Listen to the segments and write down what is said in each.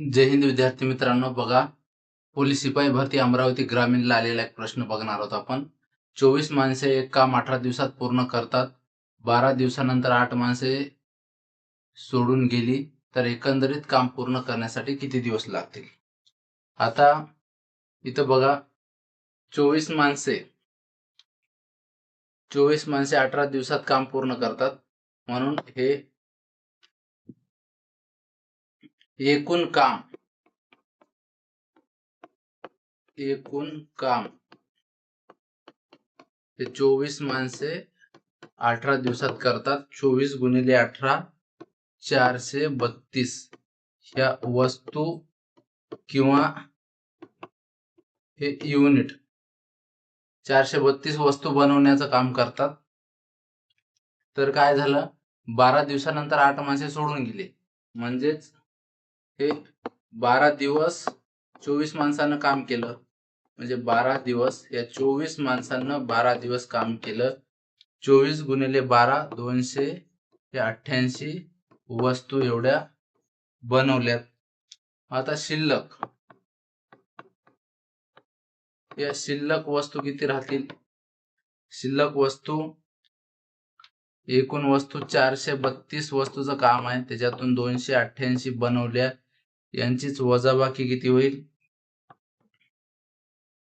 जय हिंद विद्यार्थी मित्रांनो, बघा पोलीस शिपाई भरती अमरावती ग्रामीणला आलेला एक प्रश्न बघणार आहोत आपण. 24 माणसे एक काम 18 दिवसात पूर्ण करतात. 12 दिवसानंतर 8 माणसे सोडून गेली तर एकंदरीत काम पूर्ण करण्यासाठी किती दिवस लागतील? आता इथं बघा 24 माणसे 18 दिवसात काम पूर्ण करतात, म्हणून हे एकूण काम हे 24 माणसे 18 दिवसात करतात. 24 गुणिले 18 432 ह्या वस्तू किंवा हे युनिट 432 वस्तू बनवण्याचं काम करतात. तर काय झालं, 12 दिवसानंतर 8 माणसे सोडून गेले, म्हणजेच हे 12 दिवस 24 माणसांना काम केलं, म्हणजे 12 दिवस या 24 माणसांना 12 दिवस काम केलं. 24 गुणिले 12 288 वस्तू एवढ्या बनवल्यात. आता शिल्लक वस्तू किती राहतील? शिल्लक वस्तू एकूण वस्तू 432 वस्तूचं काम आहे, त्याच्यातून 288 बनवल्या, यांचीच वजाबाकी किती होईल?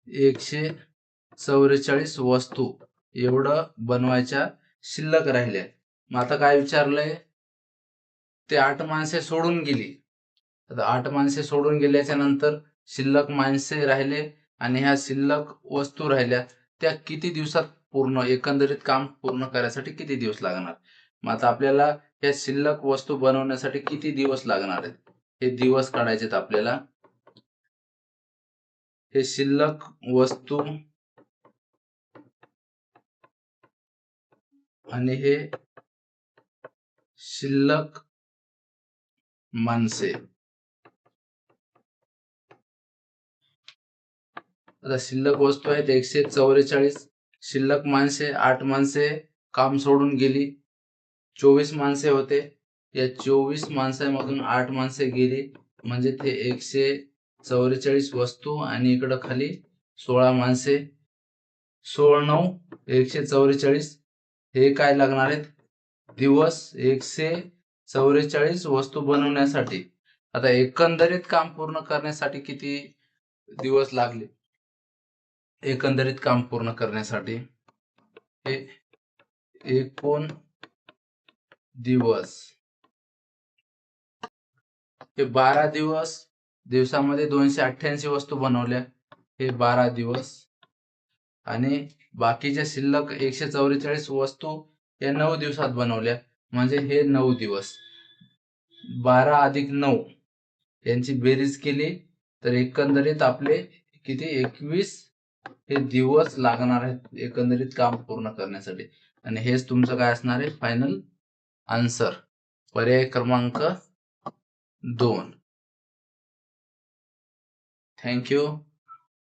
144 वस्तू एवढं बनवायच्या शिल्लक राहिल्या. मग आता काय विचारलंय, ते 8 माणसे सोडून गेली. आता 8 माणसे सोडून गेल्याच्या नंतर शिल्लक माणसे राहिले आणि ह्या शिल्लक वस्तू राहिल्या, त्या किती दिवसात पूर्ण एकंदरीत काम पूर्ण करायसाठी किती दिवस लागणार? मग आता आपल्याला ह्या शिल्लक वस्तू बनवण्यासाठी किती दिवस लागणार आहेत, हे दिवस काढायचे आहेत आपल्याला. हे शिल्लक वस्तू आणि हे शिल्लक माणसे. आता शिल्लक वस्तू आहेत 144, शिल्लक माणसे 8 माणसे काम सोडून गेली, 24 माणसे होते, या 24 माणसांमधून 8 माणसे गेली, म्हणजे ते 144 वस्तू आणि इकडं खाली 16 माणसे, 16 9 144. हे काय लागणार आहेत? दिवस 144 वस्तू बनवण्यासाठी. आता एकंदरीत काम पूर्ण करण्यासाठी किती दिवस लागले? एकंदरीत काम पूर्ण करण्यासाठी हे एकूण दिवस, हे 12 दिवसामध्ये 288 वस्तू बनवल्या, हे 12 दिवस, आणि बाकीच्या शिल्लक 144 वस्तू या 9 दिवसात बनवल्या, म्हणजे हे 9 दिवस. 12 अधिक 9 यांची बेरीज केली तर एकंदरीत आपले किती? 21 हे दिवस लागणार आहेत एकंदरीत काम पूर्ण करण्यासाठी. आणि हेच तुमचं काय असणार आहे? फायनल आन्सर, पर्याय क्रमांक 2. थँक्यू.